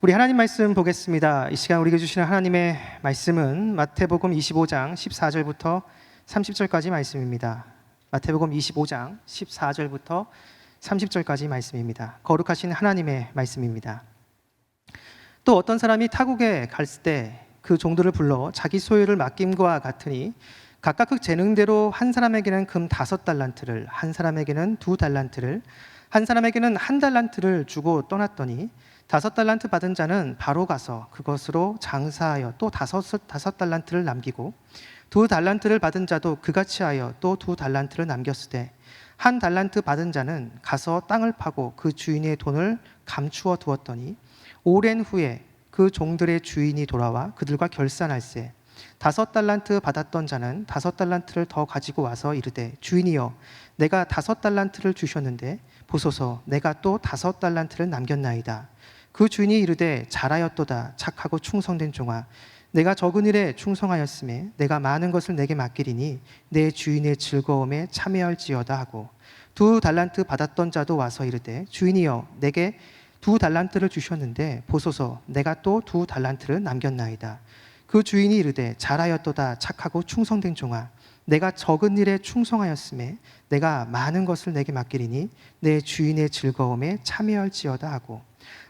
우리 하나님 말씀 보겠습니다. 이 시간 우리에게 주시는 하나님의 말씀은 마태복음 25장 14절부터 30절까지 말씀입니다. 마태복음 25장 14절부터 30절까지 말씀입니다. 거룩하신 하나님의 말씀입니다. 또 어떤 사람이 타국에 갈 때 그 종들을 불러 자기 소유를 맡김과 같으니 각각 그 재능대로 한 사람에게는 금 5달란트를, 한 사람에게는 2달란트를, 한 사람에게는 1달란트를 주고 떠났더니 5달란트 받은 자는 바로 가서 그것으로 장사하여 또 5달란트를 남기고 2달란트를 받은 자도 그같이 하여 또 2달란트를 남겼으되 1달란트 받은 자는 가서 땅을 파고 그 주인의 돈을 감추어 두었더니 오랜 후에 그 종들의 주인이 돌아와 그들과 결산할세 5달란트 받았던 자는 5달란트를 더 가지고 와서 이르되 주인이여 내가 5달란트를 주셨는데 보소서 내가 또 5달란트를 남겼나이다. 그 주인이 이르되 잘하였도다 착하고 충성된 종아 내가 적은 일에 충성하였음에 내가 많은 것을 내게 맡기리니 내 주인의 즐거움에 참여할지어다 하고 2달란트 받았던 자도 와서 이르되 주인이여 내게 2달란트를 주셨는데 보소서 내가 또 2달란트를 남겼나이다. 그 주인이 이르되 잘하였도다 착하고 충성된 종아 내가 적은 일에 충성하였음에 내가 많은 것을 내게 맡기리니 내 주인의 즐거움에 참여할지어다 하고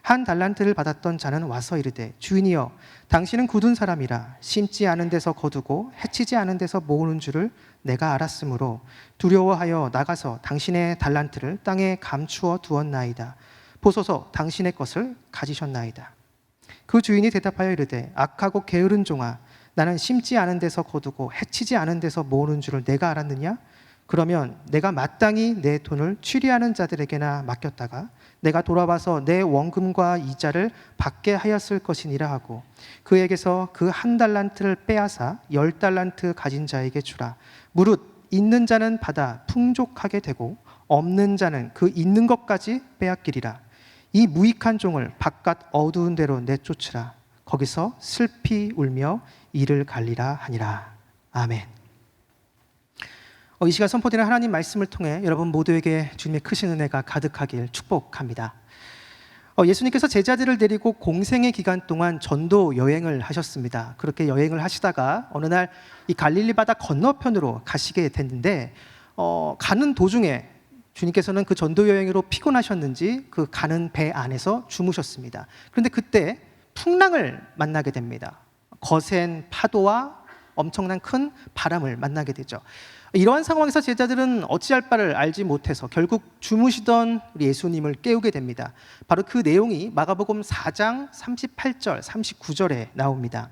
1달란트를 받았던 자는 와서 이르되 주인이여 당신은 굳은 사람이라 심지 않은 데서 거두고 해치지 않은 데서 모으는 줄을 내가 알았으므로 두려워하여 나가서 당신의 달란트를 땅에 감추어 두었나이다. 보소서 당신의 것을 가지셨나이다. 그 주인이 대답하여 이르되 악하고 게으른 종아 나는 심지 않은 데서 거두고 해치지 않은 데서 모으는 줄을 내가 알았느냐? 그러면 내가 마땅히 내 돈을 취리하는 자들에게나 맡겼다가 내가 돌아와서 내 원금과 이자를 받게 하였을 것이니라 하고 그에게서 그 1달란트를 빼앗아 10달란트 가진 자에게 주라. 무릇 있는 자는 받아 풍족하게 되고 없는 자는 그 있는 것까지 빼앗기리라. 이 무익한 종을 바깥 어두운 데로 내쫓으라. 거기서 슬피 울며 이를 갈리라 하니라. 아멘. 이 시간 선포되는 하나님 말씀을 통해 여러분 모두에게 주님의 크신 은혜가 가득하길 축복합니다. 예수님께서 제자들을 데리고 공생의 기간 동안 전도 여행을 하셨습니다. 그렇게 여행을 하시다가 어느 날 이 갈릴리 바다 건너편으로 가시게 됐는데 가는 도중에 주님께서는 그 전도 여행으로 피곤하셨는지 그 가는 배 안에서 주무셨습니다. 그런데 그때 풍랑을 만나게 됩니다. 거센 파도와 엄청난 큰 바람을 만나게 되죠. 이러한 상황에서 제자들은 어찌할 바를 알지 못해서 결국 주무시던 우리 예수님을 깨우게 됩니다. 바로 그 내용이 마가복음 4장 38절, 39절에 나옵니다.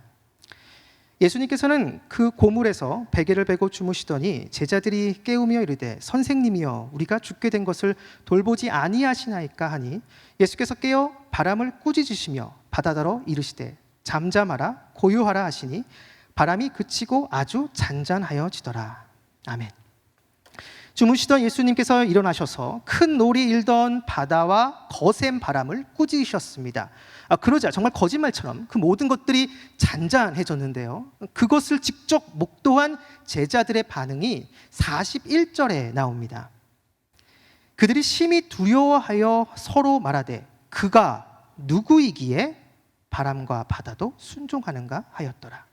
예수님께서는 그 고물에서 베개를 베고 주무시더니 제자들이 깨우며 이르되 선생님이여 우리가 죽게 된 것을 돌보지 아니하시나이까 하니 예수께서 깨어 바람을 꾸짖으시며 바다더러 이르시되 잠잠하라 고요하라 하시니 바람이 그치고 아주 잔잔하여지더라. 아멘. 주무시던 예수님께서 일어나셔서 큰 놀이 일던 바다와 거센 바람을 꾸짖으셨습니다. 그러자 정말 거짓말처럼 그 모든 것들이 잔잔해졌는데요. 그것을 직접 목도한 제자들의 반응이 41절에 나옵니다. 그들이 심히 두려워하여 서로 말하되 그가 누구이기에 바람과 바다도 순종하는가 하였더라.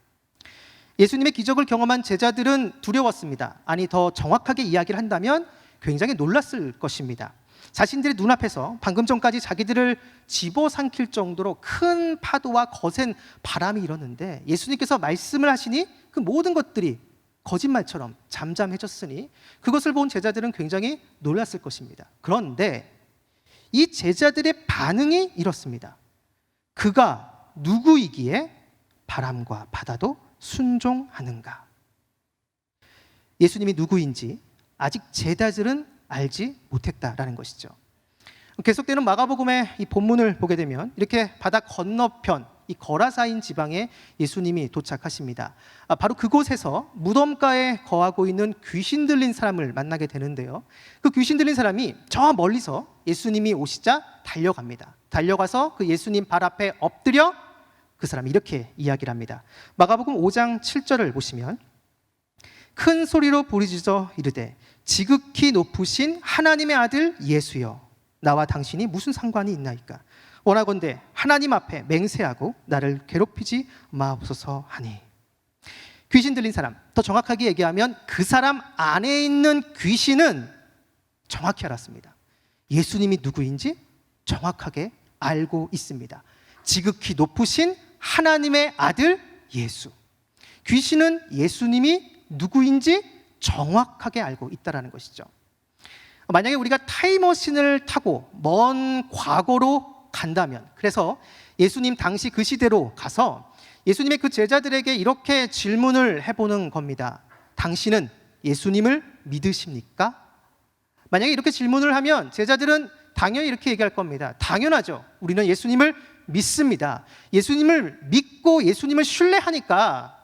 예수님의 기적을 경험한 제자들은 두려웠습니다. 아니 더 정확하게 이야기를 한다면 굉장히 놀랐을 것입니다. 자신들의 눈앞에서 방금 전까지 자기들을 집어삼킬 정도로 큰 파도와 거센 바람이 일었는데 예수님께서 말씀을 하시니 그 모든 것들이 거짓말처럼 잠잠해졌으니 그것을 본 제자들은 굉장히 놀랐을 것입니다. 그런데 이 제자들의 반응이 이렇습니다. 그가 누구이기에 바람과 바다도 순종하는가? 예수님이 누구인지 아직 제자들은 알지 못했다라는 것이죠. 계속되는 마가복음의 이 본문을 보게 되면 이렇게 바다 건너편 이 거라사인 지방에 예수님이 도착하십니다. 바로 그곳에서 무덤가에 거하고 있는 귀신 들린 사람을 만나게 되는데요. 그 귀신 들린 사람이 저 멀리서 예수님이 오시자 달려갑니다. 달려가서 그 예수님 발 앞에 엎드려 그 사람이 이렇게 이야기를 합니다. 마가복음 5장 7절을 보시면 큰 소리로 부르짖어 이르되 지극히 높으신 하나님의 아들 예수여 나와 당신이 무슨 상관이 있나이까? 원하건대 하나님 앞에 맹세하고 나를 괴롭히지 마옵소서 하니. 귀신 들린 사람, 더 정확하게 얘기하면 그 사람 안에 있는 귀신은 정확히 알았습니다. 예수님이 누구인지 정확하게 알고 있습니다. 지극히 높으신 하나님의 아들 예수. 귀신은 예수님이 누구인지 정확하게 알고 있다는 것이죠. 만약에 우리가 타임머신을 타고 먼 과거로 간다면, 그래서 예수님 당시 그 시대로 가서 예수님의 그 제자들에게 이렇게 질문을 해보는 겁니다. 당신은 예수님을 믿으십니까? 만약에 이렇게 질문을 하면 제자들은 당연히 이렇게 얘기할 겁니다. 당연하죠. 우리는 예수님을 믿습니다. 예수님을 믿고 예수님을 신뢰하니까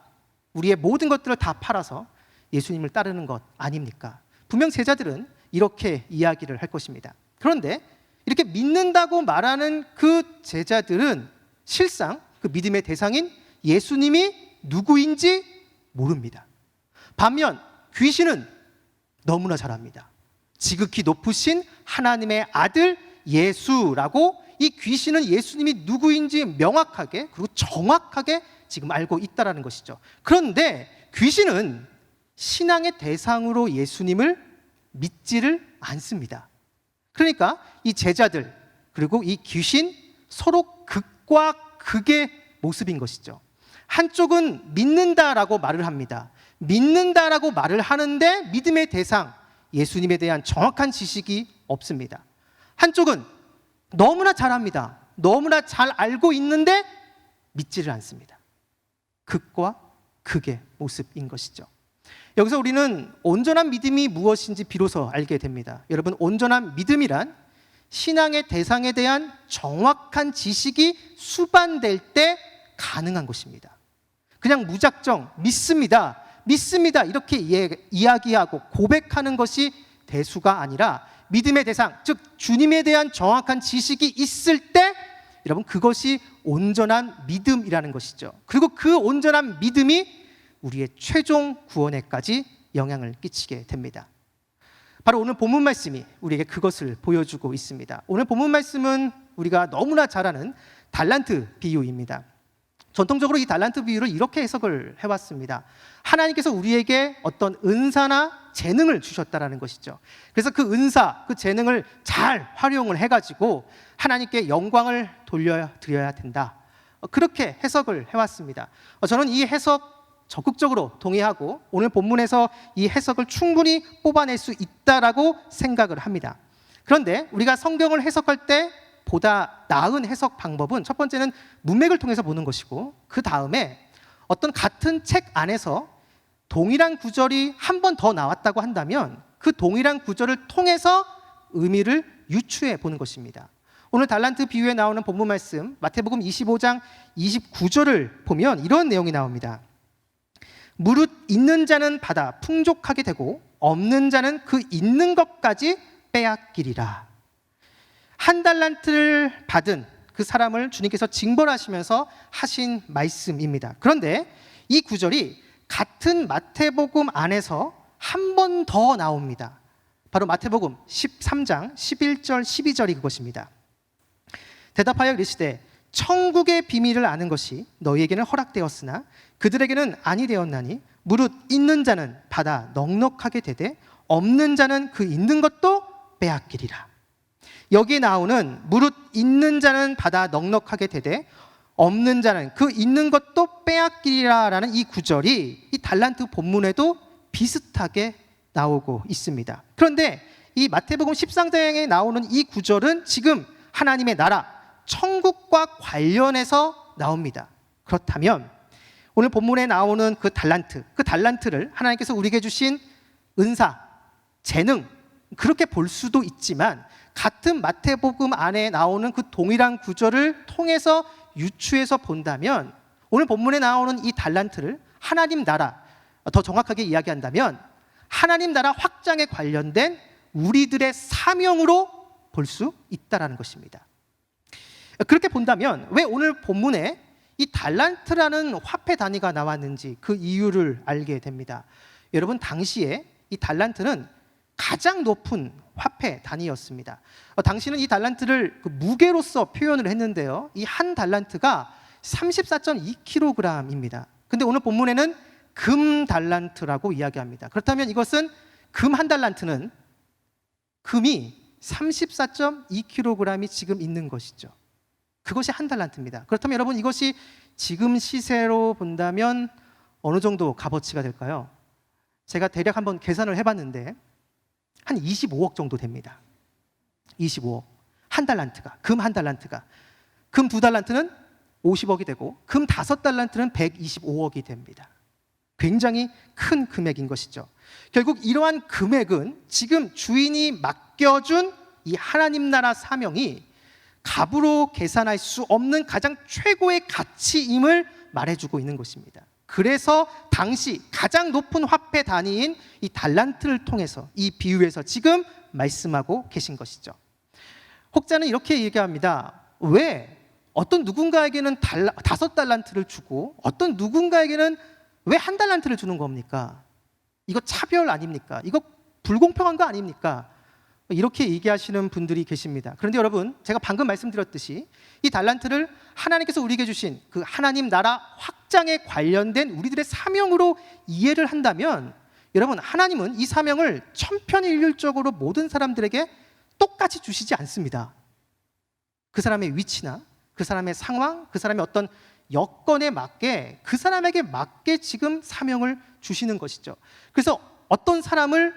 우리의 모든 것들을 다 팔아서 예수님을 따르는 것 아닙니까? 분명 제자들은 이렇게 이야기를 할 것입니다. 그런데 이렇게 믿는다고 말하는 그 제자들은 실상 그 믿음의 대상인 예수님이 누구인지 모릅니다. 반면 귀신은 너무나 잘 압니다. 지극히 높으신 하나님의 아들 예수라고 이 귀신은 예수님이 누구인지 명확하게 그리고 정확하게 지금 알고 있다는 것이죠. 그런데 귀신은 신앙의 대상으로 예수님을 믿지를 않습니다. 그러니까 이 제자들 그리고 이 귀신 서로 극과 극의 모습인 것이죠. 한쪽은 믿는다라고 말을 합니다. 믿는다라고 말을 하는데 믿음의 대상 예수님에 대한 정확한 지식이 없습니다. 한쪽은 너무나 잘합니다. 너무나 잘 알고 있는데 믿지를 않습니다. 극과 극의 모습인 것이죠. 여기서 우리는 온전한 믿음이 무엇인지 비로소 알게 됩니다. 여러분, 온전한 믿음이란 신앙의 대상에 대한 정확한 지식이 수반될 때 가능한 것입니다. 그냥 무작정 믿습니다, 믿습니다 이렇게 이야기하고 고백하는 것이 대수가 아니라 믿음의 대상, 즉 주님에 대한 정확한 지식이 있을 때 여러분 그것이 온전한 믿음이라는 것이죠. 그리고 그 온전한 믿음이 우리의 최종 구원에까지 영향을 끼치게 됩니다. 바로 오늘 본문 말씀이 우리에게 그것을 보여주고 있습니다. 오늘 본문 말씀은 우리가 너무나 잘 아는 달란트 비유입니다. 전통적으로 이 달란트 비유를 이렇게 해석을 해왔습니다. 하나님께서 우리에게 어떤 은사나 재능을 주셨다라는 것이죠. 그래서 그 은사, 그 재능을 잘 활용을 해가지고 하나님께 영광을 돌려드려야 된다. 그렇게 해석을 해왔습니다. 저는 이 해석 적극적으로 동의하고 오늘 본문에서 이 해석을 충분히 뽑아낼 수 있다라고 생각을 합니다. 그런데 우리가 성경을 해석할 때 보다 나은 해석 방법은 첫 번째는 문맥을 통해서 보는 것이고 그 다음에 어떤 같은 책 안에서 동일한 구절이 한 번 더 나왔다고 한다면 그 동일한 구절을 통해서 의미를 유추해 보는 것입니다. 오늘 달란트 비유에 나오는 본문 말씀 마태복음 25장 29절을 보면 이런 내용이 나옵니다. 무릇 있는 자는 받아 풍족하게 되고 없는 자는 그 있는 것까지 빼앗기리라. 한 달란트를 받은 그 사람을 주님께서 징벌하시면서 하신 말씀입니다. 그런데 이 구절이 같은 마태복음 안에서 한 번 더 나옵니다. 바로 마태복음 13장 11절 12절이 그것입니다. 대답하여 이르시되 천국의 비밀을 아는 것이 너희에게는 허락되었으나 그들에게는 아니 되었나니 무릇 있는 자는 받아 넉넉하게 되되 없는 자는 그 있는 것도 빼앗기리라. 여기에 나오는 무릇 있는 자는 받아 넉넉하게 되되 없는 자는 그 있는 것도 빼앗기리라라는 이 구절이 이 달란트 본문에도 비슷하게 나오고 있습니다. 그런데 이 마태복음 13장에 나오는 이 구절은 지금 하나님의 나라 천국과 관련해서 나옵니다. 그렇다면 오늘 본문에 나오는 그 달란트를 하나님께서 우리에게 주신 은사, 재능 그렇게 볼 수도 있지만 같은 마태복음 안에 나오는 그 동일한 구절을 통해서 유추해서 본다면 오늘 본문에 나오는 이 달란트를 하나님 나라, 더 정확하게 이야기한다면 하나님 나라 확장에 관련된 우리들의 사명으로 볼 수 있다는 것입니다. 그렇게 본다면 왜 오늘 본문에 이 달란트라는 화폐 단위가 나왔는지 그 이유를 알게 됩니다. 여러분 당시에 이 달란트는 가장 높은 화폐 단위였습니다. 당시는 이 달란트를 그 무게로서 표현을 했는데요. 이 한 달란트가 34.2kg입니다. 근데 오늘 본문에는 금 달란트라고 이야기합니다. 그렇다면 이것은 금 한 달란트는 금이 34.2kg이 지금 있는 것이죠. 그것이 한 달란트입니다. 그렇다면 여러분, 이것이 지금 시세로 본다면 어느 정도 값어치가 될까요? 제가 대략 한번 계산을 해봤는데 한 25억 정도 됩니다. 25억. 한 달란트가, 금 한 달란트가. 금 두 달란트는 50억이 되고 금 5달란트는 125억이 됩니다. 굉장히 큰 금액인 것이죠. 결국 이러한 금액은 지금 주인이 맡겨준 이 하나님 나라 사명이 값으로 계산할 수 없는 가장 최고의 가치임을 말해주고 있는 것입니다. 그래서 당시 가장 높은 화폐 단위인 이 달란트를 통해서 이 비유에서 지금 말씀하고 계신 것이죠. 혹자는 이렇게 얘기합니다. 왜 어떤 누군가에게는 5달란트를 주고 어떤 누군가에게는 왜 한 달란트를 주는 겁니까? 이거 차별 아닙니까? 이거 불공평한 거 아닙니까? 이렇게 얘기하시는 분들이 계십니다. 그런데 여러분, 제가 방금 말씀드렸듯이 이 달란트를 하나님께서 우리에게 주신 그 하나님 나라 확장에 관련된 우리들의 사명으로 이해를 한다면, 여러분, 하나님은 이 사명을 천편일률적으로 모든 사람들에게 똑같이 주시지 않습니다. 그 사람의 위치나 그 사람의 상황, 그 사람의 어떤 여건에 맞게 그 사람에게 맞게 지금 사명을 주시는 것이죠. 그래서 어떤 사람을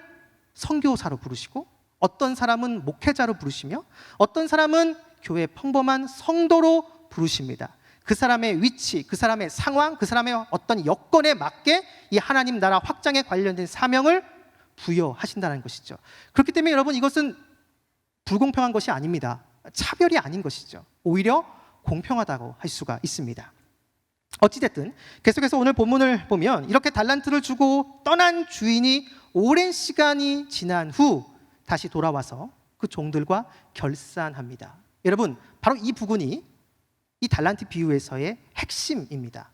선교사로 부르시고 어떤 사람은 목회자로 부르시며 어떤 사람은 교회 평범한 성도로 부르십니다. 그 사람의 위치, 그 사람의 상황, 그 사람의 어떤 여건에 맞게 이 하나님 나라 확장에 관련된 사명을 부여하신다는 것이죠. 그렇기 때문에 여러분, 이것은 불공평한 것이 아닙니다. 차별이 아닌 것이죠. 오히려 공평하다고 할 수가 있습니다. 어찌됐든 계속해서 오늘 본문을 보면 이렇게 달란트를 주고 떠난 주인이 오랜 시간이 지난 후 다시 돌아와서 그 종들과 결산합니다. 여러분, 바로 이 부분이 이 달란트 비유에서의 핵심입니다.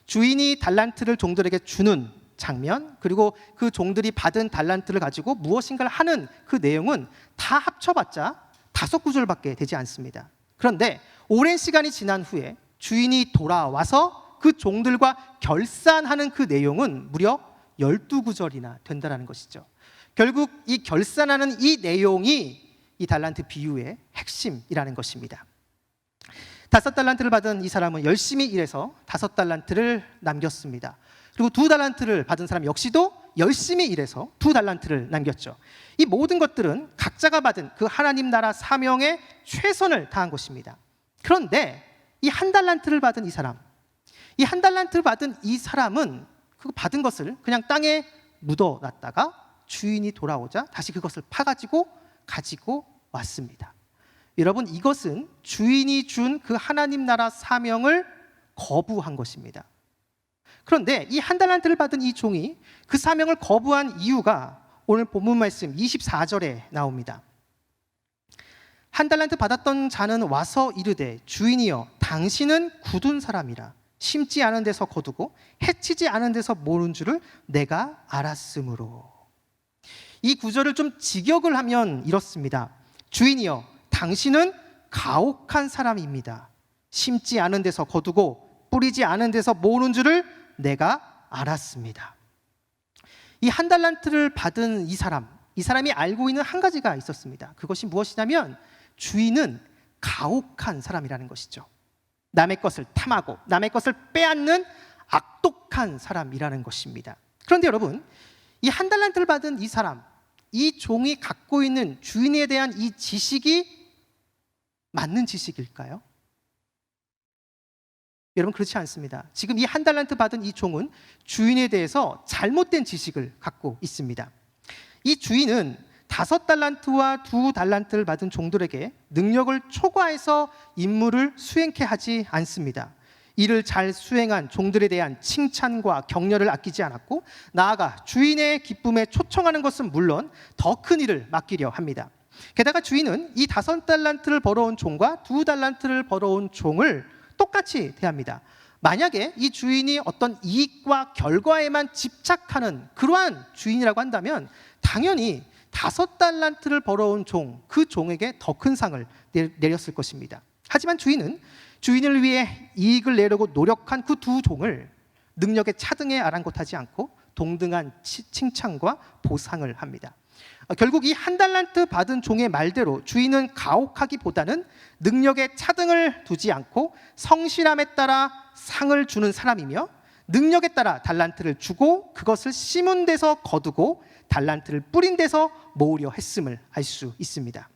주인이 달란트를 종들에게 주는 장면, 그리고 그 종들이 받은 달란트를 가지고 무엇인가를 하는 그 내용은 다 합쳐봤자 5구절밖에 되지 않습니다. 그런데 오랜 시간이 지난 후에 주인이 돌아와서 그 종들과 결산하는 그 내용은 무려 12구절이나 된다는 것이죠. 결국 이 결산하는 이 내용이 이 달란트 비유의 핵심이라는 것입니다. 5달란트를 받은 이 사람은 열심히 일해서 5달란트를 남겼습니다. 그리고 2달란트를 받은 사람 역시도 열심히 일해서 2달란트를 남겼죠. 이 모든 것들은 각자가 받은 그 하나님 나라 사명에 최선을 다한 것입니다. 그런데 이 1달란트를 받은 이 사람, 이 1달란트를 받은 이 사람은 그 받은 것을 그냥 땅에 묻어놨다가 주인이 돌아오자 다시 그것을 파가지고 가지고 왔습니다. 여러분, 이것은 주인이 준 그 하나님 나라 사명을 거부한 것입니다. 그런데 이 1달란트를 받은 이 종이 그 사명을 거부한 이유가 오늘 본문 말씀 24절에 나옵니다. 1달란트 받았던 자는 와서 이르되 주인이여 당신은 굳은 사람이라 심지 않은 데서 거두고 해치지 않은 데서 모른 줄을 내가 알았으므로. 이 구절을 좀 직역을 하면 이렇습니다. 주인이여 당신은 가혹한 사람입니다. 심지 않은 데서 거두고 뿌리지 않은 데서 모으는 줄을 내가 알았습니다. 이 1달란트를 받은 이 사람이 알고 있는 한 가지가 있었습니다. 그것이 무엇이냐면 주인은 가혹한 사람이라는 것이죠. 남의 것을 탐하고 남의 것을 빼앗는 악독한 사람이라는 것입니다. 그런데 여러분, 이 1달란트를 받은 이 사람, 이 종이 갖고 있는 주인에 대한 이 지식이 맞는 지식일까요? 여러분, 그렇지 않습니다. 지금 이 1달란트 받은 이 종은 주인에 대해서 잘못된 지식을 갖고 있습니다. 이 주인은 5달란트와 2달란트를 받은 종들에게 능력을 초과해서 임무를 수행케 하지 않습니다. 이를 잘 수행한 종들에 대한 칭찬과 격려를 아끼지 않았고, 나아가 주인의 기쁨에 초청하는 것은 물론 더 큰 일을 맡기려 합니다. 게다가 주인은 이 5달란트를 벌어온 종과 2달란트를 벌어온 종을 똑같이 대합니다. 만약에 이 주인이 어떤 이익과 결과에만 집착하는 그러한 주인이라고 한다면 당연히 5달란트를 벌어온 종, 그 종에게 더 큰 상을 내렸을 것입니다. 하지만 주인은 주인을 위해 이익을 내려고 노력한 그 두 종을 능력의 차등에 아랑곳하지 않고 동등한 칭찬과 보상을 합니다. 결국 이 1달란트 받은 종의 말대로 주인은 가혹하기보다는 능력의 차등을 두지 않고 성실함에 따라 상을 주는 사람이며, 능력에 따라 달란트를 주고 그것을 심은 데서 거두고 달란트를 뿌린 데서 모으려 했음을 알 수 있습니다.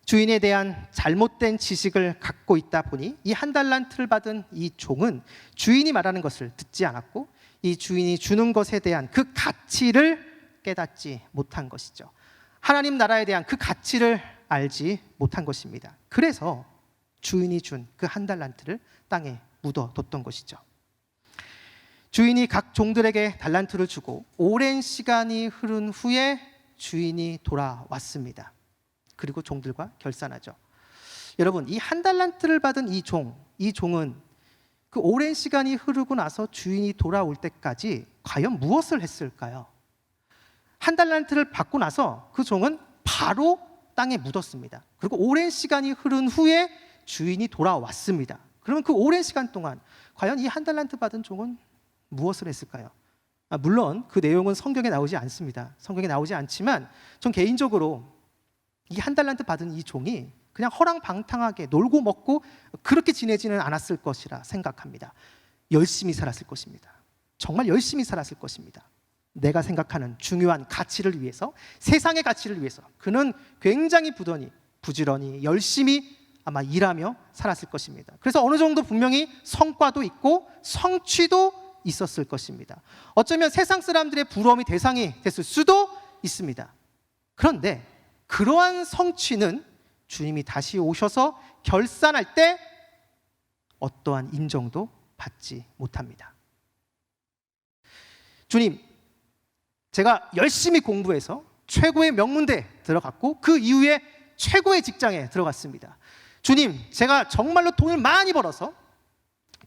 주인에 대한 잘못된 지식을 갖고 있다 보니 이 1달란트를 받은 이 종은 주인이 말하는 것을 듣지 않았고, 이 주인이 주는 것에 대한 그 가치를 깨닫지 못한 것이죠. 하나님 나라에 대한 그 가치를 알지 못한 것입니다. 그래서 주인이 준 그 1달란트를 땅에 묻어뒀던 것이죠. 주인이 각 종들에게 달란트를 주고 오랜 시간이 흐른 후에 주인이 돌아왔습니다. 그리고 종들과 결산하죠. 여러분, 이 1달란트를 받은 이 종은 그 오랜 시간이 흐르고 나서 주인이 돌아올 때까지 과연 무엇을 했을까요? 1달란트를 받고 나서 그 종은 바로 땅에 묻었습니다. 그리고 오랜 시간이 흐른 후에 주인이 돌아왔습니다. 그러면 그 오랜 시간 동안 과연 이 1달란트 받은 종은 무엇을 했을까요? 물론 그 내용은 성경에 나오지 않습니다. 성경에 나오지 않지만 전 개인적으로 이 1달란트 받은 이 종이 그냥 허랑방탕하게 놀고 먹고 그렇게 지내지는 않았을 것이라 생각합니다. 열심히 살았을 것입니다. 정말 열심히 살았을 것입니다. 내가 생각하는 중요한 가치를 위해서, 세상의 가치를 위해서 그는 굉장히 부지런히 열심히 아마 일하며 살았을 것입니다. 그래서 어느 정도 분명히 성과도 있고 성취도 있었을 것입니다. 어쩌면 세상 사람들의 부러움이 대상이 됐을 수도 있습니다. 그런데 그러한 성취는 주님이 다시 오셔서 결산할 때 어떠한 인정도 받지 못합니다. 주님, 제가 열심히 공부해서 최고의 명문대에 들어갔고 그 이후에 최고의 직장에 들어갔습니다. 주님, 제가 정말로 돈을 많이 벌어서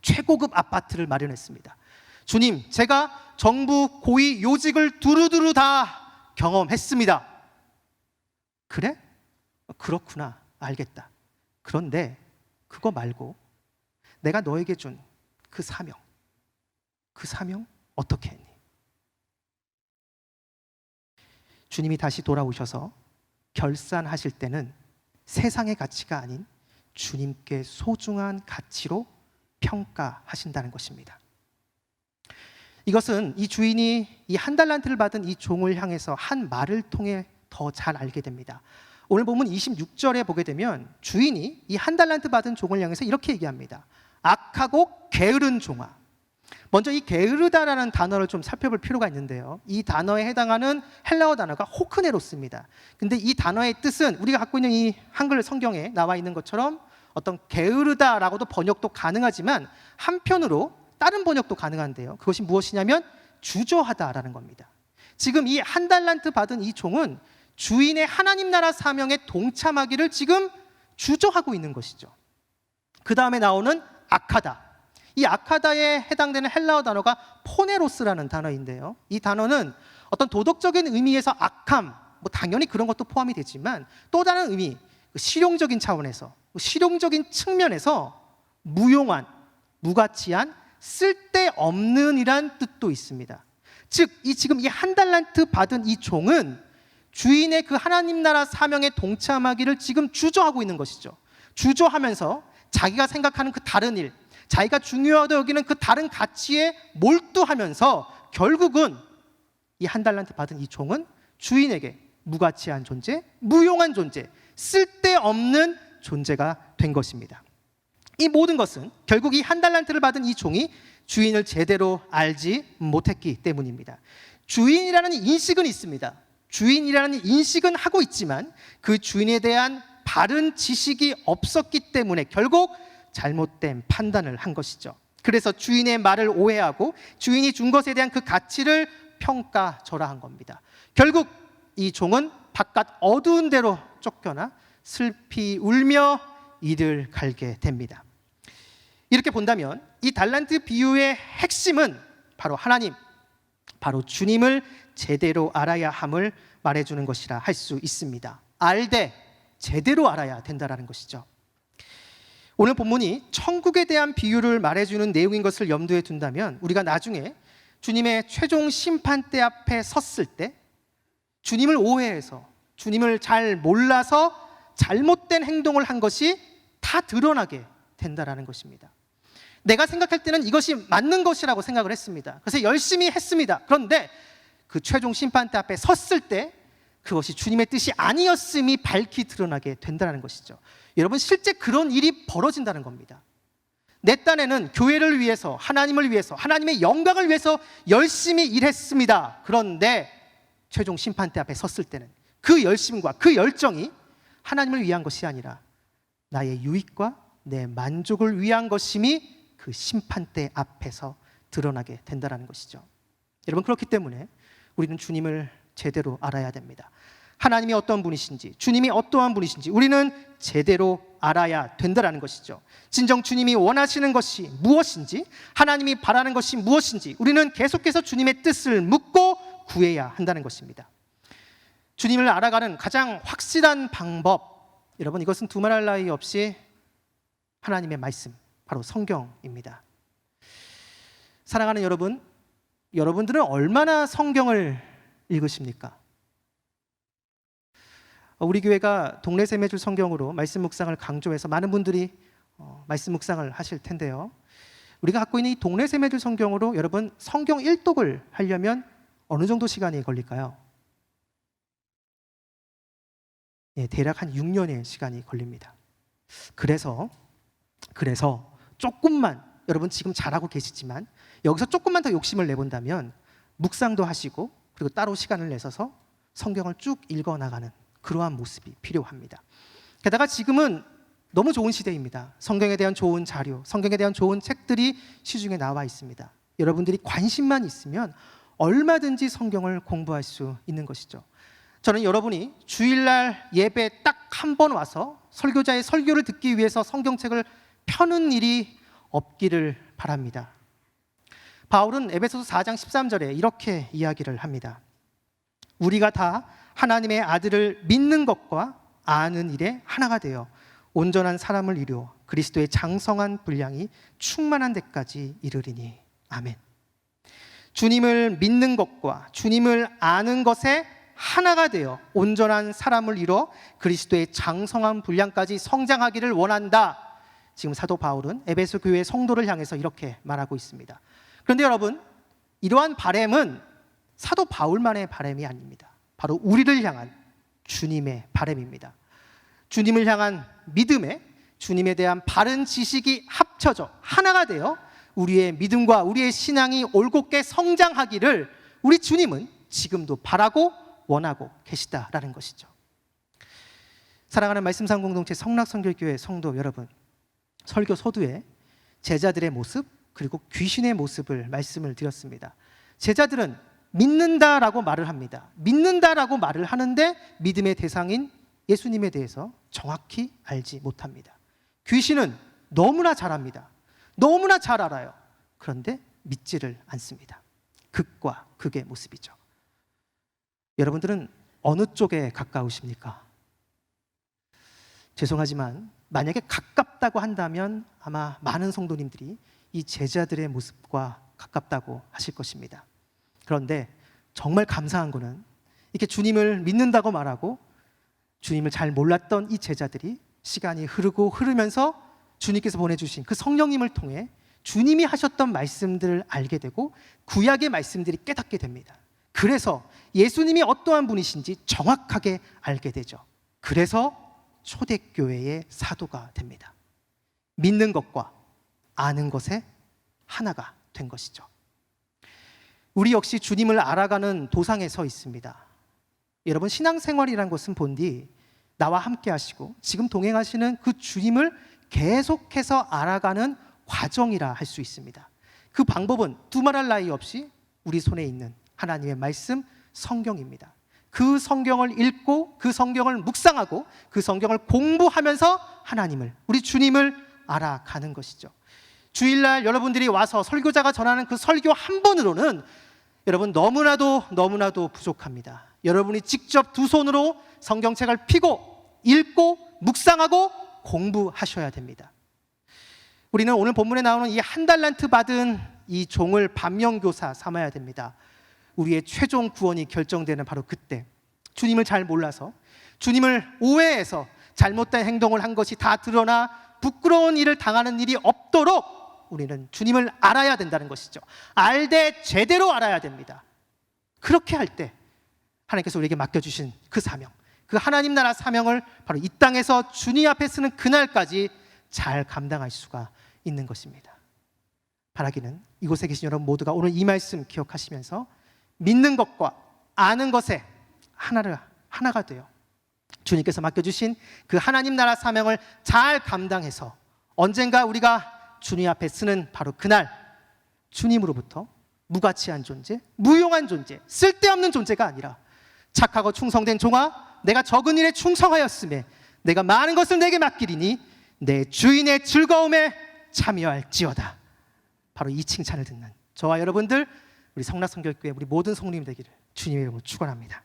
최고급 아파트를 마련했습니다. 주님, 제가 정부 고위 요직을 두루두루 다 경험했습니다. 그래? 그렇구나, 알겠다. 그런데 그거 말고 내가 너에게 준 그 사명 어떻게 했니? 주님이 다시 돌아오셔서 결산하실 때는 세상의 가치가 아닌 주님께 소중한 가치로 평가하신다는 것입니다. 이것은 이 주인이 이 1달란트를 받은 이 종을 향해서 한 말을 통해 더 잘 알게 됩니다. 오늘 본문 26절에 보게 되면 주인이 이 1달란트 받은 종을 향해서 이렇게 얘기합니다. 악하고 게으른 종아. 먼저 이 게으르다라는 단어를 좀 살펴볼 필요가 있는데요, 이 단어에 해당하는 헬라어 단어가 호크네로스입니다. 근데 이 단어의 뜻은 우리가 갖고 있는 이 한글 성경에 나와 있는 것처럼 어떤 게으르다라고도 번역도 가능하지만 한편으로 다른 번역도 가능한데요, 그것이 무엇이냐면 주저하다라는 겁니다. 지금 이 1달란트 받은 이 종은 주인의 하나님 나라 사명에 동참하기를 지금 주저하고 있는 것이죠. 그 다음에 나오는 악하다. 이 악하다에 해당되는 헬라어 단어가 포네로스라는 단어인데요, 이 단어는 어떤 도덕적인 의미에서 악함, 당연히 그런 것도 포함이 되지만 또 다른 의미, 실용적인 차원에서, 실용적인 측면에서 무용한, 무가치한, 쓸데없는 이란 뜻도 있습니다. 즉, 지금 이 1달란트 받은 이 종은 주인의 그 하나님 나라 사명에 동참하기를 지금 주저하고 있는 것이죠. 주저하면서 자기가 생각하는 그 다른 일, 자기가 중요하다고 여기는 그 다른 가치에 몰두하면서 결국은 이 1달란트 받은 이 종은 주인에게 무가치한 존재, 무용한 존재, 쓸데없는 존재가 된 것입니다. 이 모든 것은 결국 이 1달란트를 받은 이 종이 주인을 제대로 알지 못했기 때문입니다. 주인이라는 인식은 있습니다. 주인이라는 인식은 하고 있지만 그 주인에 대한 바른 지식이 없었기 때문에 결국 잘못된 판단을 한 것이죠. 그래서 주인의 말을 오해하고 주인이 준 것에 대한 그 가치를 평가절하한 겁니다. 결국 이 종은 바깥 어두운 데로 쫓겨나 슬피 울며 이를 갈게 됩니다. 이렇게 본다면 이 달란트 비유의 핵심은 바로 하나님, 바로 주님을 제대로 알아야 함을 말해주는 것이라 할 수 있습니다. 알되 제대로 알아야 된다는 것이죠. 오늘 본문이 천국에 대한 비유를 말해주는 내용인 것을 염두에 둔다면 우리가 나중에 주님의 최종 심판대 앞에 섰을 때 주님을 오해해서 주님을 잘 몰라서 잘못된 행동을 한 것이 다 드러나게 된다는 것입니다. 내가 생각할 때는 이것이 맞는 것이라고 생각을 했습니다. 그래서 열심히 했습니다. 그런데 그 최종 심판대 앞에 섰을 때 그것이 주님의 뜻이 아니었음이 밝히 드러나게 된다는 것이죠. 여러분, 실제 그런 일이 벌어진다는 겁니다. 내 딴에는 교회를 위해서, 하나님을 위해서, 하나님의 영광을 위해서 열심히 일했습니다. 그런데 최종 심판대 앞에 섰을 때는 그 열심과 그 열정이 하나님을 위한 것이 아니라 나의 유익과 내 만족을 위한 것임이 그 심판대 앞에서 드러나게 된다는 것이죠. 여러분, 그렇기 때문에 우리는 주님을 제대로 알아야 됩니다. 하나님이 어떤 분이신지, 주님이 어떠한 분이신지 우리는 제대로 알아야 된다는 것이죠. 진정 주님이 원하시는 것이 무엇인지, 하나님이 바라는 것이 무엇인지 우리는 계속해서 주님의 뜻을 묻고 구해야 한다는 것입니다. 주님을 알아가는 가장 확실한 방법, 여러분, 이것은 두말할 나위 없이 하나님의 말씀, 바로 성경입니다. 사랑하는 여러분, 여러분들은 얼마나 성경을 읽으십니까? 우리 교회가 동네 샘매줄 성경으로 말씀 묵상을 강조해서 많은 분들이 말씀 묵상을 하실 텐데요. 우리가 갖고 있는 이 동네 샘매줄 성경으로 여러분 성경 1독을 하려면 어느 정도 시간이 걸릴까요? 네, 대략 한 6년의 시간이 걸립니다. 그래서 조금만, 여러분 지금 잘하고 계시지만 여기서 조금만 더 욕심을 내본다면 묵상도 하시고 그리고 따로 시간을 내셔서 성경을 쭉 읽어나가는 그러한 모습이 필요합니다. 게다가 지금은 너무 좋은 시대입니다. 성경에 대한 좋은 자료, 성경에 대한 좋은 책들이 시중에 나와 있습니다. 여러분들이 관심만 있으면 얼마든지 성경을 공부할 수 있는 것이죠. 저는 여러분이 주일날 예배 딱 한 번 와서 설교자의 설교를 듣기 위해서 성경책을 펴는 일이 없기를 바랍니다. 바울은 에베소서 4장 13절에 이렇게 이야기를 합니다. 우리가 다 하나님의 아들을 믿는 것과 아는 일에 하나가 되어 온전한 사람을 이루어 그리스도의 장성한 분량이 충만한 데까지 이르리니. 아멘. 주님을 믿는 것과 주님을 아는 것에 하나가 되어 온전한 사람을 이루어 그리스도의 장성한 분량까지 성장하기를 원한다. 지금 사도 바울은 에베소 교회 성도를 향해서 이렇게 말하고 있습니다. 그런데 여러분, 이러한 바람은 사도 바울만의 바람이 아닙니다. 바로 우리를 향한 주님의 바람입니다. 주님을 향한 믿음에 주님에 대한 바른 지식이 합쳐져 하나가 되어 우리의 믿음과 우리의 신앙이 올곧게 성장하기를 우리 주님은 지금도 바라고 원하고 계시다라는 것이죠. 사랑하는 말씀상 공동체 성락선교교회 성도 여러분, 설교 서두에 제자들의 모습 그리고 귀신의 모습을 말씀을 드렸습니다. 제자들은 믿는다라고 말을 합니다. 믿는다라고 말을 하는데 믿음의 대상인 예수님에 대해서 정확히 알지 못합니다. 귀신은 너무나 잘 압니다. 너무나 잘 알아요. 그런데 믿지를 않습니다. 극과 극의 모습이죠. 여러분들은 어느 쪽에 가까우십니까? 죄송하지만 만약에 가깝다고 한다면 아마 많은 성도님들이 이 제자들의 모습과 가깝다고 하실 것입니다. 그런데 정말 감사한 거는 이렇게 주님을 믿는다고 말하고 주님을 잘 몰랐던 이 제자들이 시간이 흐르면서 주님께서 보내주신 그 성령님을 통해 주님이 하셨던 말씀들을 알게 되고 구약의 말씀들이 깨닫게 됩니다. 그래서 예수님이 어떠한 분이신지 정확하게 알게 되죠. 그래서 초대교회의 사도가 됩니다. 믿는 것과 아는 것에 하나가 된 것이죠. 우리 역시 주님을 알아가는 도상에 서 있습니다. 여러분, 신앙생활이란 것은 본디 나와 함께 하시고 지금 동행하시는 그 주님을 계속해서 알아가는 과정이라 할 수 있습니다. 그 방법은 두말할 나위 없이 우리 손에 있는 하나님의 말씀 성경입니다. 그 성경을 읽고 그 성경을 묵상하고 그 성경을 공부하면서 하나님을, 우리 주님을 알아가는 것이죠. 주일날 여러분들이 와서 설교자가 전하는 그 설교 한 번으로는 여러분 너무나도 부족합니다. 여러분이 직접 두 손으로 성경책을 펴고 읽고 묵상하고 공부하셔야 됩니다. 우리는 오늘 본문에 나오는 이 한 달란트 받은 이 종을 반면교사 삼아야 됩니다. 우리의 최종 구원이 결정되는 바로 그때, 주님을 잘 몰라서, 주님을 오해해서 잘못된 행동을 한 것이 다 드러나 부끄러운 일을 당하는 일이 없도록 우리는 주님을 알아야 된다는 것이죠. 알되 제대로 알아야 됩니다. 그렇게 할 때 하나님께서 우리에게 맡겨주신 그 사명, 그 하나님 나라 사명을 바로 이 땅에서 주님 앞에 서는 그날까지 잘 감당할 수가 있는 것입니다. 바라기는 이곳에 계신 여러분 모두가 오늘 이 말씀 기억하시면서 믿는 것과 아는 것에 하나가 되어 주님께서 맡겨주신 그 하나님 나라 사명을 잘 감당해서 언젠가 우리가 주님 앞에 서는 바로 그날, 주님으로부터 무가치한 존재, 무용한 존재, 쓸데없는 존재가 아니라 착하고 충성된 종아, 내가 적은 일에 충성하였음에 내가 많은 것을 내게 맡기리니 내 주인의 즐거움에 참여할지어다. 바로 이 칭찬을 듣는 저와 여러분들, 우리 성락성결교회 우리 모든 성도님 되기를 주님의 이름으로 축원합니다.